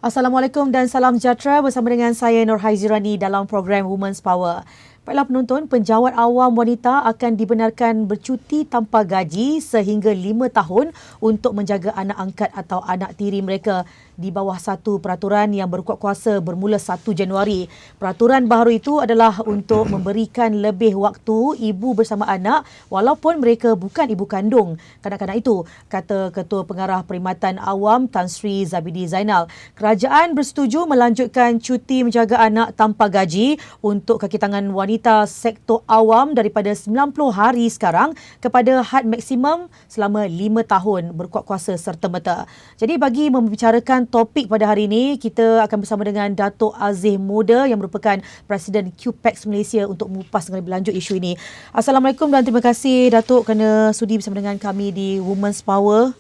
Assalamualaikum dan salam sejahtera bersama dengan saya Nur Haizirani dalam program Women's Power. Baiklah penonton, penjawat awam wanita akan dibenarkan bercuti tanpa gaji sehingga 5 tahun untuk menjaga anak angkat atau anak tiri mereka di bawah satu peraturan yang berkuat kuasa bermula 1 Januari. Peraturan baru itu adalah untuk memberikan lebih waktu ibu bersama anak walaupun mereka bukan ibu kandung kanak-kanak itu, kata Ketua Pengarah Perkhidmatan Awam Tan Sri Zabidi Zainal. Kerajaan bersetuju melanjutkan cuti menjaga anak tanpa gaji untuk kaki tangan wanita sektor awam daripada 90 hari sekarang kepada had maksimum selama 5 tahun berkuat kuasa serta-merta. Jadi bagi membicarakan topik pada hari ini, kita akan bersama dengan Datuk Aziz Moda yang merupakan Presiden QPEX Malaysia untuk mengupas dengan lebih lanjut isu ini. Assalamualaikum dan terima kasih Datuk kerana sudi bersama dengan kami di Women's Power.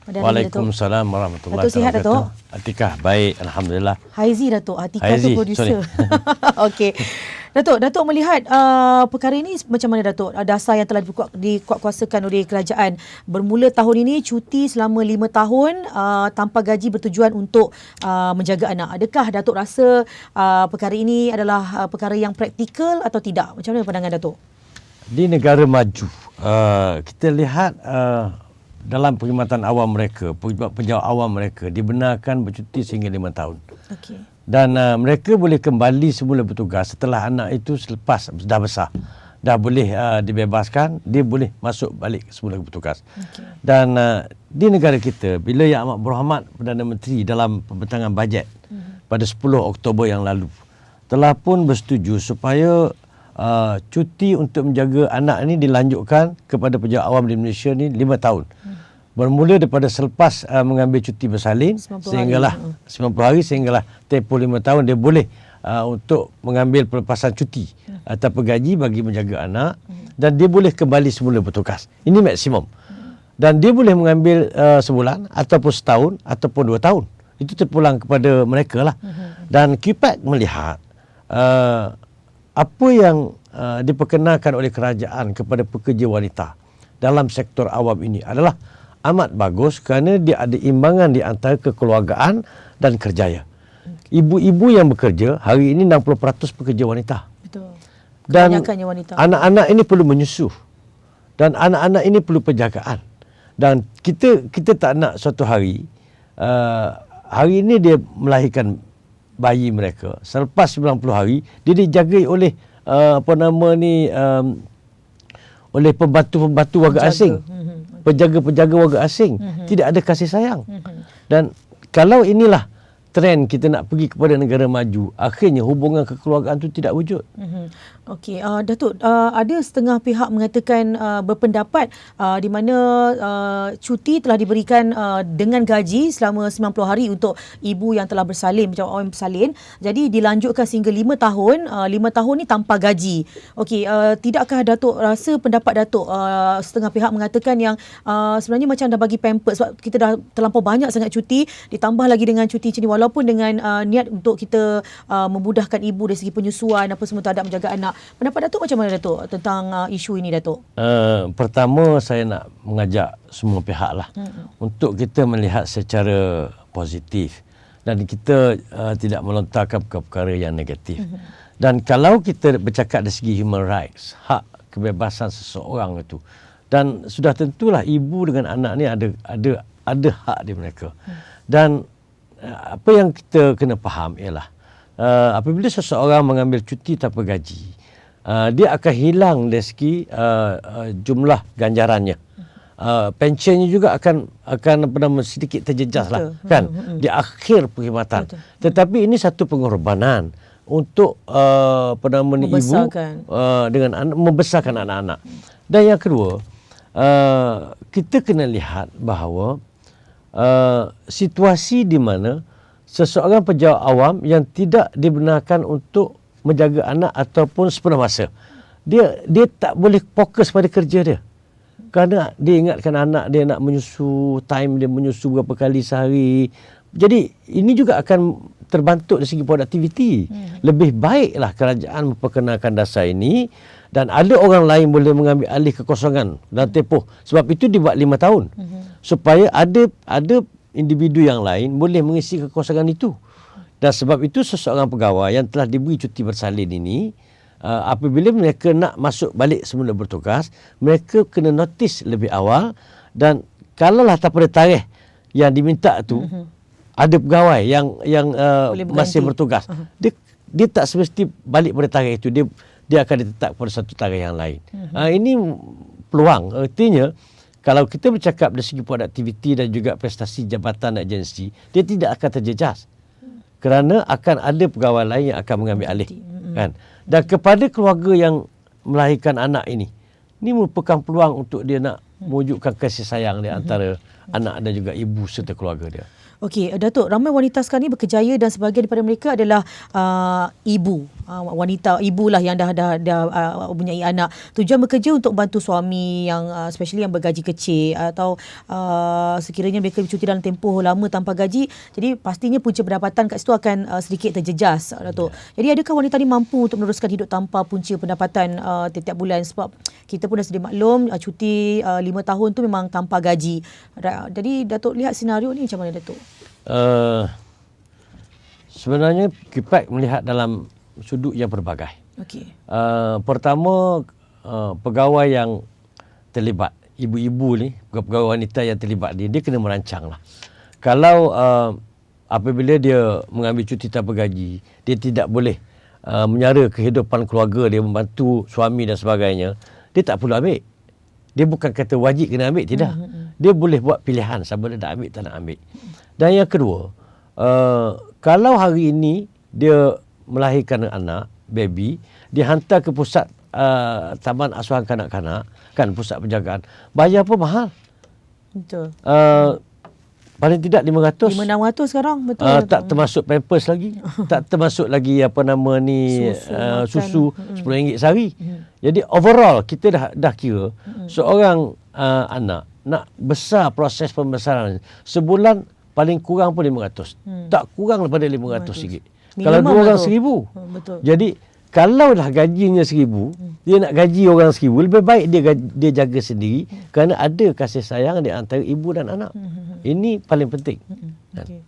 Waalaikumsalam warahmatullahi wabarakatuh. Datuk sihat Datuk? Atikah, baik, Alhamdulillah. Haizi Datuk, Atika tu producer. Okey. Datuk melihat perkara ini macam mana Datuk? Dasar yang telah dikuatkuasakan oleh kerajaan. Bermula tahun ini cuti selama 5 tahun tanpa gaji bertujuan untuk menjaga anak. Adakah Datuk rasa perkara ini adalah perkara yang praktikal atau tidak? Macam mana pandangan Datuk? Di negara maju, kita lihat dalam perkhidmatan awam mereka, penjawat awam mereka dibenarkan bercuti sehingga 5 tahun. Okey. Dan mereka boleh kembali semula bertugas setelah anak itu selepas dah besar. Dah boleh dibebaskan, dia boleh masuk balik semula bertugas. Okay. Dan di negara kita, bila Yang Amat Berhormat Perdana Menteri dalam pembentangan bajet pada 10 Oktober yang lalu telah pun bersetuju supaya cuti untuk menjaga anak ini dilanjutkan kepada penjawat awam di Malaysia ni 5 tahun. Bermula daripada selepas mengambil cuti bersalin sehinggalah 90 hari sehinggalah tempoh 5 tahun dia boleh untuk mengambil pelepasan cuti tanpa gaji bagi menjaga anak dan dia boleh kembali semula bertugas. Ini maksimum. Dan dia boleh mengambil sebulan ataupun setahun ataupun 2 tahun. Itu terpulang kepada mereka lah. Dan QPEX melihat apa yang diperkenalkan oleh kerajaan kepada pekerja wanita dalam sektor awam ini adalah amat bagus kerana dia ada imbangan di antara kekeluargaan dan kerjaya. Ibu-ibu yang bekerja hari ini 60% pekerja wanita. Betul. Dan wanita. Anak-anak ini perlu menyusu. Dan anak-anak ini perlu penjagaan. Dan kita tak nak suatu hari hari ini dia melahirkan bayi mereka. Selepas 90 hari dia dijagai oleh oleh pembantu-pembantu warga asing. Penjaga-penjaga warga asing. Tidak ada kasih sayang. Dan kalau inilah trend kita nak pergi kepada negara maju, akhirnya hubungan kekeluargaan itu tidak wujud. Okey, Datuk, ada setengah pihak mengatakan berpendapat di mana cuti telah diberikan dengan gaji selama 90 hari untuk ibu yang telah bersalin, macam orang bersalin. Jadi dilanjutkan sehingga 5 tahun. 5 tahun ni tanpa gaji. Okey, tidakkah Datuk rasa pendapat Datuk setengah pihak mengatakan yang sebenarnya macam dah bagi pampers sebab kita dah terlampau banyak sangat cuti, ditambah lagi dengan cuti macam ni walaupun dengan niat untuk kita memudahkan ibu dari segi penyusuan apa semua terhadap menjaga anak. Pendapat Datuk macam mana Datuk tentang isu ini Datuk? Pertama saya nak mengajak semua pihak lah untuk kita melihat secara positif dan kita tidak melontarkan perkara yang negatif. Dan kalau kita bercakap dari segi human rights, hak kebebasan seseorang itu, dan sudah tentulah ibu dengan anak ni ada hak di mereka. Dan apa yang kita kena faham ialah apabila seseorang mengambil cuti tanpa gaji, dia akan hilang dari segi jumlah ganjarannya. Pensionnya juga akan sedikit terjejas lah kan di akhir perkhidmatan. Tetapi ini satu pengorbanan untuk ibu dengan membesarkan anak-anak. Dan yang kedua, kita kena lihat bahawa situasi di mana seseorang pejabat awam yang tidak dibenarkan untuk menjaga anak ataupun sepenuh masa, dia tak boleh fokus pada kerja dia kerana dia ingatkan anak dia nak menyusu, time dia menyusu berapa kali sehari. Jadi ini juga akan terbantuk dari segi produktiviti. Lebih baiklah kerajaan memperkenalkan dasar ini dan ada orang lain boleh mengambil alih kekosongan dan tempoh. Sebab itu dibuat 5 tahun. Supaya ada individu yang lain boleh mengisi kekosongan itu. Dan sebab itu seseorang pegawai yang telah diberi cuti bersalin ini, apabila mereka nak masuk balik semula bertugas, mereka kena notis lebih awal. Dan kalaulah tak pada tarikh yang diminta tu, ada pegawai yang masih bertugas, dia tak semesti balik pada tarikh itu, dia akan ditetap pada satu tarikh yang lain. Ini peluang. Artinya kalau kita bercakap dari segi produktiviti dan juga prestasi jabatan dan agensi, dia tidak akan terjejas. Kerana akan ada pegawai lain yang akan mengambil alih. Kan? Dan kepada keluarga yang melahirkan anak ini merupakan peluang untuk dia nak mewujudkan kasih sayang di antara anak dan juga ibu serta keluarga dia. Okey, Datuk, ramai wanita sekarang ni berkejaya dan sebahagian daripada mereka adalah ibu. Wanita ibulah yang dah mempunyai anak. Tujuan bekerja untuk bantu suami yang especially yang bergaji kecil atau sekiranya mereka bercuti dalam tempoh lama tanpa gaji, jadi pastinya punca pendapatan kat situ akan sedikit terjejas, Datuk. Jadi adakah wanita ni mampu untuk meneruskan hidup tanpa punca pendapatan setiap bulan, sebab kita pun dah sedia maklum cuti 5 tahun tu memang tanpa gaji. Jadi Datuk lihat senario ni macam mana, Datuk? Sebenarnya KIPAC melihat dalam sudut yang berbagai. Okey. Pertama, pegawai yang terlibat, ibu-ibu ni, pegawai wanita yang terlibat dia kena merancang lah. Kalau apabila dia mengambil cuti tanpa gaji, dia tidak boleh menyara kehidupan keluarga dia, membantu suami dan sebagainya, dia tak perlu ambil. Dia bukan kata wajib kena ambil, tidak. Dia boleh buat pilihan sama ada nak ambil tak nak ambil. Dan yang kedua, kalau hari ini dia melahirkan anak, baby, dihantar ke pusat taman asuhan kanak-kanak, kan, pusat penjagaan, bayar pun mahal. Betul. Paling tidak 500. 500 sekarang, betul. Tak termasuk pampers lagi. Tak termasuk lagi susu RM10 sehari. Jadi overall kita dah kira seorang anak nak besar, proses pembesaran sebulan paling kurang pun 500. Tak kurang daripada RM500. Kalau dua orang RM1,000. Betul. Jadi kalau dah gajinya RM1,000, dia nak gaji orang RM1,000, lebih baik dia jaga sendiri kerana ada kasih sayang di antara ibu dan anak. Ini paling penting. Okay.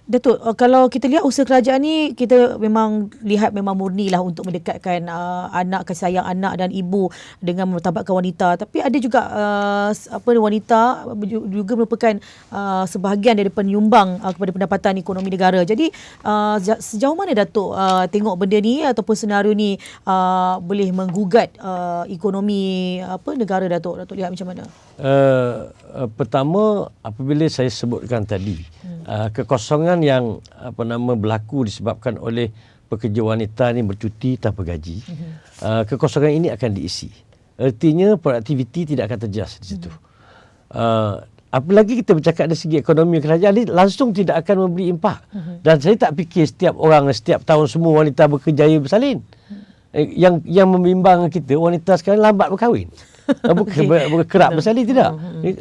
Datuk, kalau kita lihat usaha kerajaan ni, kita memang lihat memang murni lah untuk mendekatkan anak, kasih sayang anak dan ibu dengan mertabatkan wanita. Tapi ada juga wanita juga merupakan sebahagian dari penyumbang kepada pendapatan ekonomi negara. Jadi sejauh mana Datuk tengok benda ni ataupun senario ni boleh menggugat ekonomi negara, Datuk? Datuk lihat macam mana? Pertama, apabila saya sebutkan tadi, kekosongan yang berlaku disebabkan oleh pekerja wanita ni bercuti tanpa gaji, kekosongan ini akan diisi. Artinya produktiviti tidak akan terjejas di situ. Apalagi kita bercakap dari segi ekonomi kerajaan, langsung tidak akan memberi impak. Dan saya tak fikir setiap tahun semua wanita berkejaya bersalin. Yang membimbang kita, wanita sekarang lambat berkahwin. Bukan kerap bersalin, tidak.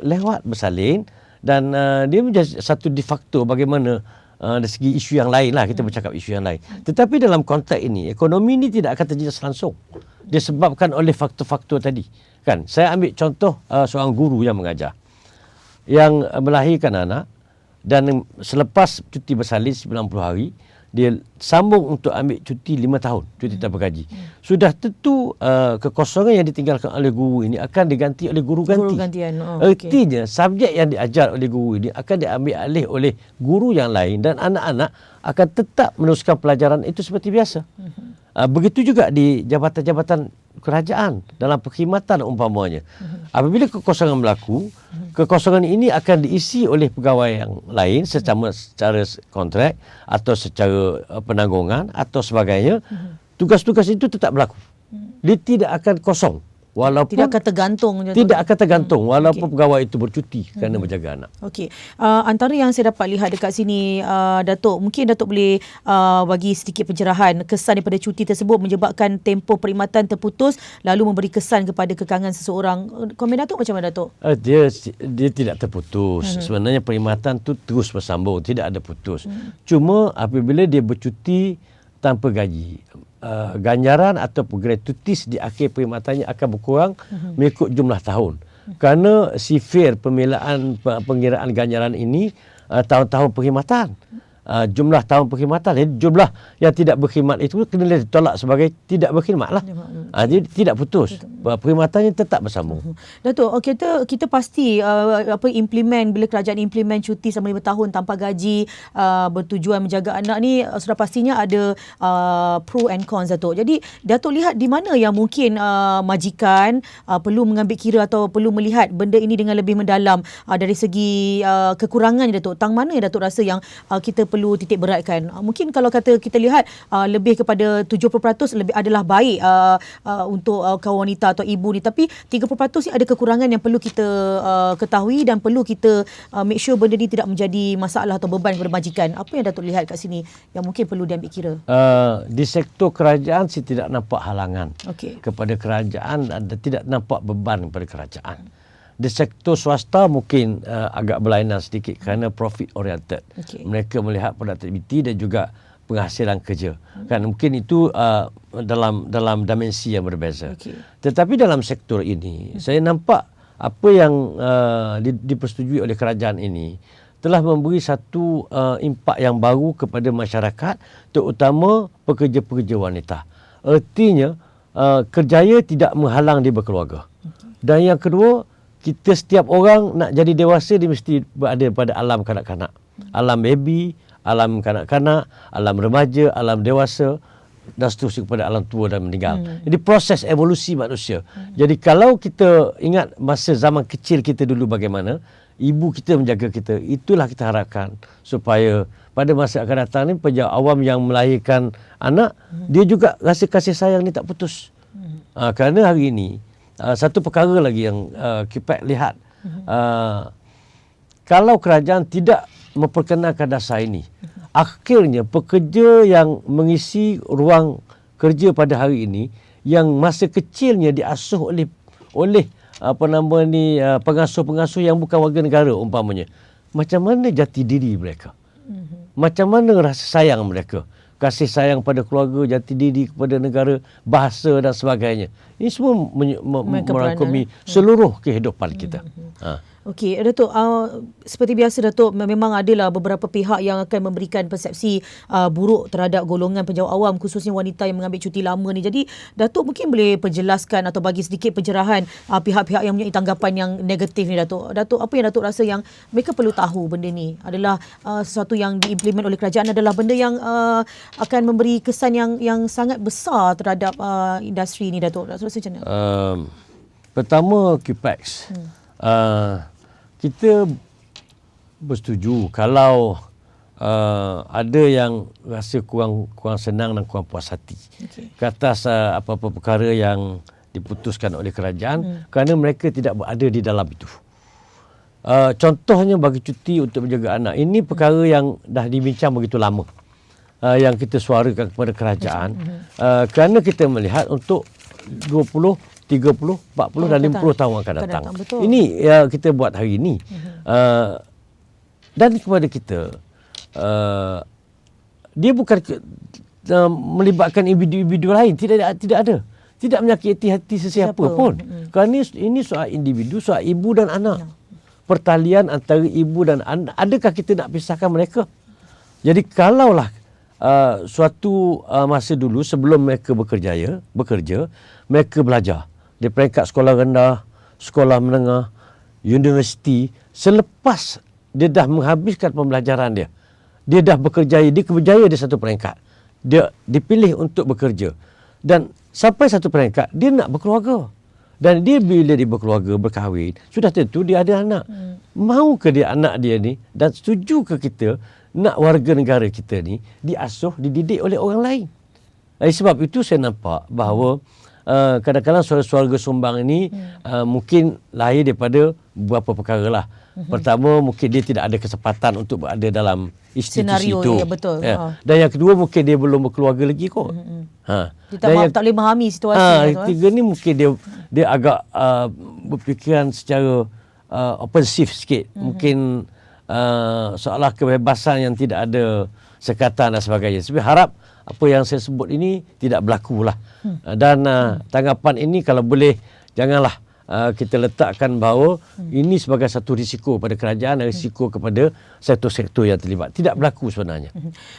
Lewat bersalin. Dan dia menjadi satu de facto bagaimana dari segi isu yang lain lah, kita bercakap isu yang lain. Tetapi dalam konteks ini, ekonomi ini tidak akan terjejas langsung. Disebabkan oleh faktor-faktor tadi. Kan? Saya ambil contoh seorang guru yang mengajar, yang melahirkan anak dan selepas cuti bersalin 90 hari, dia sambung untuk ambil cuti 5 tahun, cuti tanpa gaji. Sudah tentu kekosongan yang ditinggalkan oleh guru ini akan diganti oleh guru ganti. Artinya subjek yang diajar oleh guru ini akan diambil alih oleh guru yang lain dan anak-anak akan tetap meneruskan pelajaran itu seperti biasa. Begitu juga di jabatan-jabatan kerajaan dalam perkhidmatan umpamanya. Apabila kekosongan berlaku, kekosongan ini akan diisi oleh pegawai yang lain secara kontrak atau secara penanggungan atau sebagainya. Tugas-tugas itu tetap berlaku. Dia tidak akan kosong. Walaupun tidak akan tergantung walaupun pegawai itu bercuti kerana menjaga anak. Okey. Antara yang saya dapat lihat dekat sini, Datuk, mungkin Datuk boleh bagi sedikit pencerahan kesan daripada cuti tersebut menyebabkan tempoh perkhidmatan terputus lalu memberi kesan kepada kekangan seseorang. Komen Datuk macam mana, Datuk? Dia tidak terputus. Sebenarnya perkhidmatan tu terus bersambung, tidak ada putus. Cuma apabila dia bercuti tanpa gaji, ganjaran atau gratuitis di akhir perkhidmatannya akan berkurang mengikut jumlah tahun. Kerana sifir pengiraan ganjaran ini tahun-tahun perkhidmatan. jumlah tahun perkhidmatan, jumlah yang tidak berkhidmat itu kena ditolak sebagai tidak berkhidmat lah. Jadi tidak putus. Perkhidmatannya tetap bersambung. Datuk, kita pasti implement, bila kerajaan implement cuti selama 5 tahun tanpa gaji bertujuan menjaga anak ni, sudah pastinya ada pro and cons, Datuk. Jadi Datuk lihat di mana yang mungkin majikan perlu mengambil kira atau perlu melihat benda ini dengan lebih mendalam dari segi kekurangannya, Datuk. Tang mana yang Datuk rasa yang kita perlu titik beratkan? Mungkin kalau kata kita lihat lebih kepada 70% lebih adalah baik untuk kaum wanita atau ibu ni, tapi 30% ni ada kekurangan yang perlu kita ketahui dan perlu kita make sure benda ni tidak menjadi masalah atau beban kepada majikan. Apa yang Datuk lihat kat sini yang mungkin perlu diambil kira? Di sektor kerajaan saya tidak nampak halangan kepada kerajaan, tidak nampak beban kepada kerajaan. Di sektor swasta mungkin agak berlainan sedikit kerana profit oriented. Mereka melihat produktiviti dan juga penghasilan kerja. Kan mungkin itu dalam dimensi yang berbeza. Tetapi dalam sektor ini saya nampak apa yang dipersetujui oleh kerajaan ini telah memberi satu impak yang baru kepada masyarakat, terutama pekerja-pekerja wanita. Artinya kerjaya tidak menghalang dia berkeluarga. Dan yang kedua, kita setiap orang nak jadi dewasa dia mesti berada pada alam kanak-kanak. Alam baby, alam kanak-kanak, alam remaja, alam dewasa dan seterusnya kepada alam tua dan meninggal. Jadi proses evolusi manusia. Jadi kalau kita ingat masa zaman kecil kita dulu bagaimana, ibu kita menjaga kita, itulah kita harapkan supaya pada masa akan datang ni penjawat awam yang melahirkan anak, dia juga rasa kasih sayang ni tak putus. Kerana hari ini satu perkara lagi yang kita lihat, kalau kerajaan tidak memperkenalkan dasar ini, akhirnya pekerja yang mengisi ruang kerja pada hari ini, yang masa kecilnya diasuh oleh pengasuh-pengasuh yang bukan warga negara umpamanya, macam mana jati diri mereka? Macam mana rasa sayang mereka? Kasih sayang pada keluarga, jati diri kepada negara, bahasa dan sebagainya. Ini semua merangkumi seluruh kehidupan kita. Okey, Datuk, seperti biasa Datuk, memang adalah beberapa pihak yang akan memberikan persepsi buruk terhadap golongan penjawat awam, khususnya wanita yang mengambil cuti lama ni. Jadi Datuk mungkin boleh perjelaskan atau bagi sedikit pencerahan pihak-pihak yang mempunyai tanggapan yang negatif ni, Datuk. Datuk, apa yang Datuk rasa yang mereka perlu tahu benda ni adalah sesuatu yang diimplement oleh kerajaan, adalah benda yang akan memberi kesan yang sangat besar terhadap industri ni, Datuk. Datuk rasa macam mana? Pertama, QPEX. Kita bersetuju kalau ada yang rasa kurang senang dan kurang puas hati ke atas apa-apa perkara yang diputuskan oleh kerajaan, kerana mereka tidak berada di dalam itu. Contohnya bagi cuti untuk menjaga anak, ini perkara yang dah dibincang begitu lama, yang kita suarakan kepada kerajaan, kerana kita melihat untuk 20, 30, 40 dan 50 tahun akan datang. Ini kita buat hari ini. Dan kepada kita, dia bukan melibatkan individu lain. Tidak ada. Tidak menyakiti hati sesiapa pun. Kerana ini soal individu, soal ibu dan anak. Pertalian antara ibu dan anak. Adakah kita nak pisahkan mereka? Jadi kalaulah suatu masa dulu sebelum mereka bekerja, mereka belajar di peringkat sekolah rendah, sekolah menengah, universiti. Selepas dia dah menghabiskan pembelajaran dia, dia dah bekerja, dia berjaya di satu peringkat, dia dipilih untuk bekerja, dan sampai satu peringkat dia nak berkeluarga. Dan dia bila dia berkeluarga, berkahwin, sudah tentu dia ada anak. Mau ke dia anak dia ni, dan setuju ke kita nak warga negara kita ni diasuh, dididik oleh orang lain? Sebab itu saya nampak bahawa kadang-kadang suara-suara sumbang ini mungkin lahir daripada beberapa perkara lah. Pertama, mungkin dia tidak ada kesempatan untuk berada dalam institusi senario itu. Ya, betul. Dan yang kedua, mungkin dia belum berkeluarga lagi kot. Dia tak boleh memahami situasi. Tiga ni mungkin dia agak berfikiran secara opensif sikit. Mungkin seolah kebebasan yang tidak ada sekatan dan sebagainya. Tapi harap apa yang saya sebut ini tidak berlaku lah. Dan tanggapan ini kalau boleh janganlah kita letakkan bahawa ini sebagai satu risiko pada kerajaan dan risiko kepada sektor-sektor yang terlibat. Tidak berlaku sebenarnya.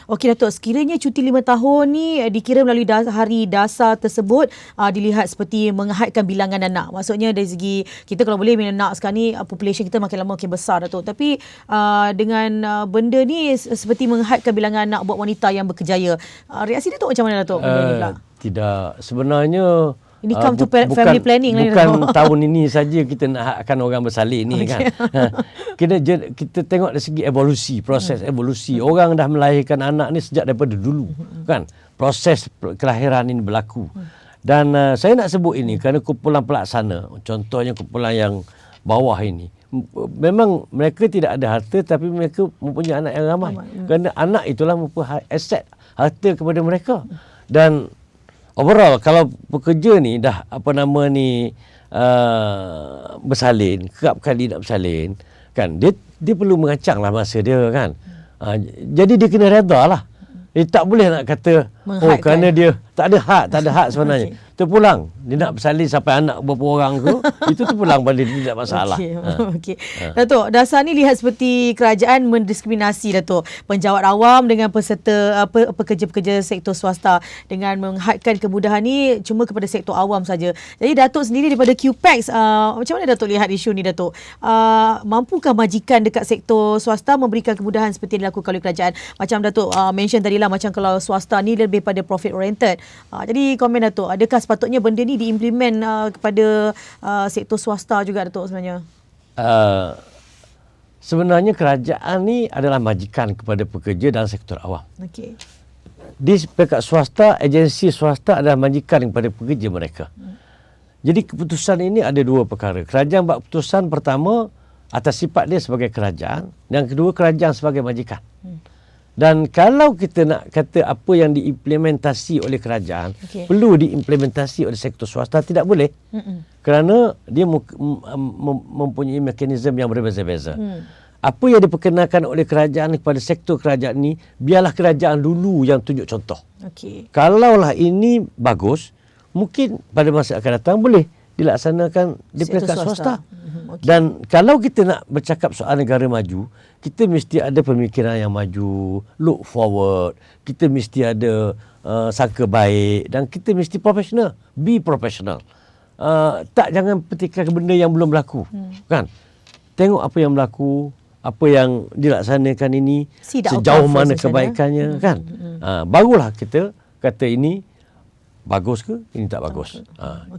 Okey Datuk, sekiranya cuti 5 tahun ni dikira melalui hari dasar tersebut dilihat seperti menghadkan bilangan anak. Maksudnya dari segi kita kalau boleh anak sekarang ni population kita makin lama makin besar Datuk. Tapi dengan benda ni seperti menghadkan bilangan anak buat wanita yang berkejaya. Reaksi Datuk macam mana Datuk? Tidak. Sebenarnya ini come to family planning bukan tahun ini saja kita nak hadkan orang bersalin ni kan. Kita tengok dari segi evolusi, proses evolusi. Orang dah melahirkan anak ni sejak daripada dulu kan. Proses kelahiran ini berlaku. Dan saya nak sebut ini kerana kumpulan pelaksana, contohnya kumpulan yang bawah ini, memang mereka tidak ada harta tapi mereka mempunyai anak yang ramai. Kerana anak itulah mempunyai aset harta kepada mereka. Dan overall kalau pekerja ni dah bersalin, kerap kali nak bersalin kan, dia perlu merancanglah masa dia kan. Jadi dia kena reda lah. Dia tak boleh nak kata kerana dia tak ada hak sebenarnya. Terpulang dia nak bersalin sampai anak berapa orang tu, itu terpulang pada dia, tidak masalah. Okey. Datuk, dasar ni lihat seperti kerajaan mendiskriminasi Datuk penjawat awam dengan peserta pekerja-pekerja sektor swasta dengan menghadkan kemudahan ni cuma kepada sektor awam saja. Jadi Datuk sendiri daripada QPEX, macam mana Datuk lihat isu ni Datuk? Mampukah majikan dekat sektor swasta memberikan kemudahan seperti yang dilakukan oleh kerajaan? Macam Datuk mention tadi lah, macam kalau swasta ni lebih pada profit oriented. Jadi komen Datuk, adakah sepatutnya benda ni diimplement kepada sektor swasta juga Datuk sebenarnya? Sebenarnya kerajaan ni adalah majikan kepada pekerja dalam sektor awam. Okey. Di pihak swasta, agensi swasta adalah majikan kepada pekerja mereka. Jadi keputusan ini ada dua perkara. Kerajaan buat keputusan pertama atas sifat dia sebagai kerajaan, dan kedua kerajaan sebagai majikan. Dan kalau kita nak kata apa yang diimplementasi oleh kerajaan perlu diimplementasi oleh sektor swasta, tidak boleh. Kerana dia mempunyai mekanisme yang berbeza-beza. Apa yang diperkenalkan oleh kerajaan kepada sektor kerajaan ni, biarlah kerajaan dulu yang tunjuk contoh. Kalaulah ini bagus, mungkin pada masa akan datang boleh dilaksanakan di pihak swasta. Dan kalau kita nak bercakap soal negara maju, kita mesti ada pemikiran yang maju, look forward, kita mesti ada sangka baik, dan kita mesti profesional, be professional. Jangan petikan benda yang belum berlaku. Kan? Tengok apa yang berlaku, apa yang dilaksanakan ini, sejauh mana kebaikannya kan. Barulah kita kata ini bagus ke, ini tak bagus.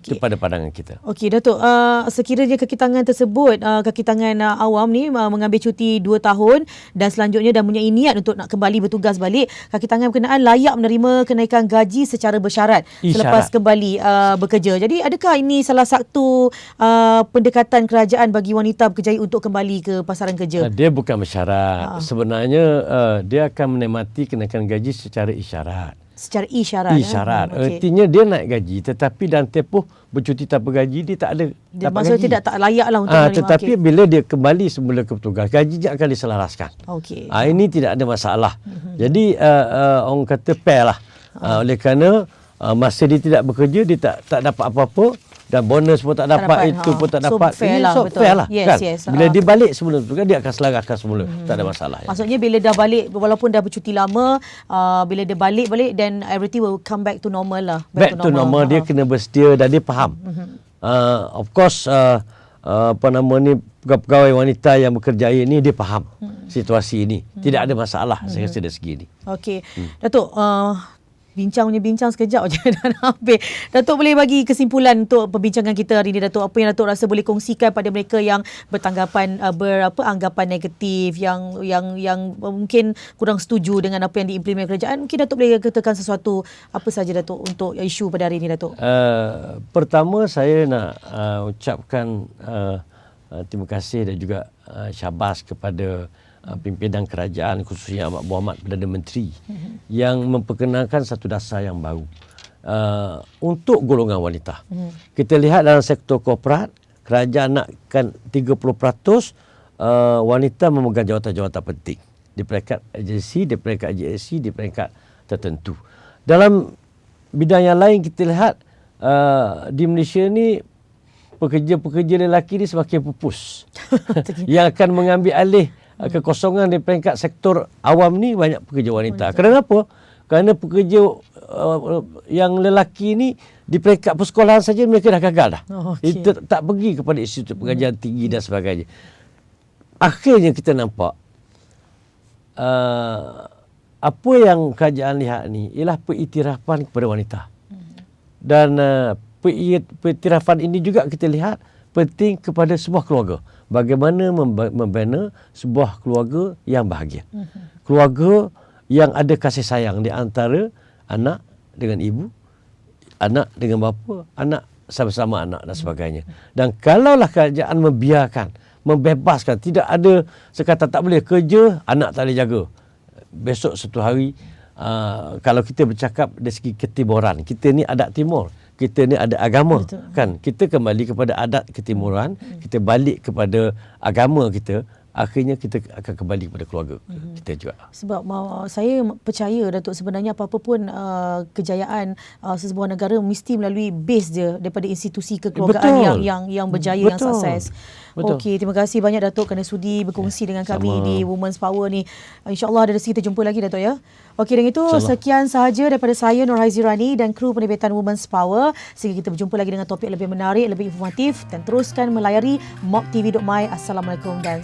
Itu pada pandangan kita. Okey Datuk, sekiranya kaki tangan tersebut, kaki tangan awam ni mengambil cuti 2 tahun dan selanjutnya dah mempunyai niat untuk nak kembali bertugas balik, kaki tangan berkenaan layak menerima kenaikan gaji secara bersyarat selepas kembali bekerja. Jadi adakah ini salah satu pendekatan kerajaan bagi wanita berkerjaya untuk kembali ke pasaran kerja? Dia bukan bersyarat. Sebenarnya dia akan menikmati kenaikan gaji secara isyarat. Secara isyarat. Isyarat. Artinya dia naik gaji, tetapi dalam tempoh bercuti tanpa gaji dia tak ada dapat maksudnya gaji. tak layak lah untuk menerima. Tetapi bila dia kembali semula ke petugas, gajinya akan diselaraskan. Ini tidak ada masalah. Jadi orang kata fair lah. Oleh kerana masa dia tidak bekerja, dia tak dapat apa-apa, dan bonus pun tak dapat, itu pun tak dapat. Fair lah, betul. Fair lah, yes, kan? yes. Bila dia balik semula tu kan, dia akan selaraskan semula. Tak ada masalah. Maksudnya bila dah balik, walaupun dah bercuti lama, bila dia balik then everything will come back to normal lah. Back to normal. Dia kena bersedia dan dia faham. Of course, pegawai wanita yang berkerjaya ni dia faham situasi ini. Tidak ada masalah saya rasa dari segi ini. Okey. Datuk, bincang sekejap je dah nak habis. Datuk boleh bagi kesimpulan untuk perbincangan kita hari ini Datuk, apa yang Datuk rasa boleh kongsikan pada mereka yang bertanggapan anggapan negatif, yang mungkin kurang setuju dengan apa yang diimplement kerajaan. Mungkin Datuk boleh katakan sesuatu apa saja Datuk untuk isu pada hari ini Datuk. Pertama saya nak ucapkan terima kasih dan juga syabas kepada pimpinan kerajaan, khususnya Amat Berhormat Perdana Menteri yang memperkenalkan satu dasar yang baru untuk golongan wanita. Kita lihat dalam sektor korporat, kerajaan nakkan 30% wanita memegang jawatan-jawatan penting di peringkat agensi, di peringkat GSC, di peringkat tertentu. Dalam bidang yang lain kita lihat di Malaysia ni pekerja-pekerja lelaki ni semakin pupus. Yang akan mengambil alih kekosongan di peringkat sektor awam ni banyak pekerja wanita. Kenapa? Kerana pekerja yang lelaki ni di peringkat persekolahan saja mereka dah gagal dah. Dia tak pergi kepada institut pengajian tinggi dan sebagainya. Akhirnya kita nampak apa yang kerajaan lihat ni ialah pengiktirafan kepada wanita. Dan pengiktirafan ini juga kita lihat penting kepada sebuah keluarga. Bagaimana membina sebuah keluarga yang bahagia. Keluarga yang ada kasih sayang di antara anak dengan ibu, anak dengan bapa, anak sama-sama anak dan sebagainya. Dan kalaulah kerajaan membiarkan, membebaskan, tidak ada sekata tak boleh kerja, anak tak boleh jaga. Besok satu hari, kalau kita bercakap dari segi ketimuran, kita ni adat timur, kita ni ada agama. Betul. Kan, kita kembali kepada adat ketimuran, kita balik kepada agama kita, akhirnya kita akan kembali kepada keluarga kita juga. Sebab saya percaya Datuk, sebenarnya apa-apa pun kejayaan sesebuah negara mesti melalui base dia daripada institusi kekeluargaan yang berjaya, yang sukses. Okey, terima kasih banyak Datuk kerana sudi berkongsi dengan kami di Women's Power ni. InsyaAllah ada rezeki kita jumpa lagi Datuk ya. Okey, dengan itu sekian sahaja daripada saya Nur Haizirani dan kru penerbitan Women's Power. Sehingga kita berjumpa lagi dengan topik lebih menarik, lebih informatif dan teruskan melayari mobtv.my. Assalamualaikum dan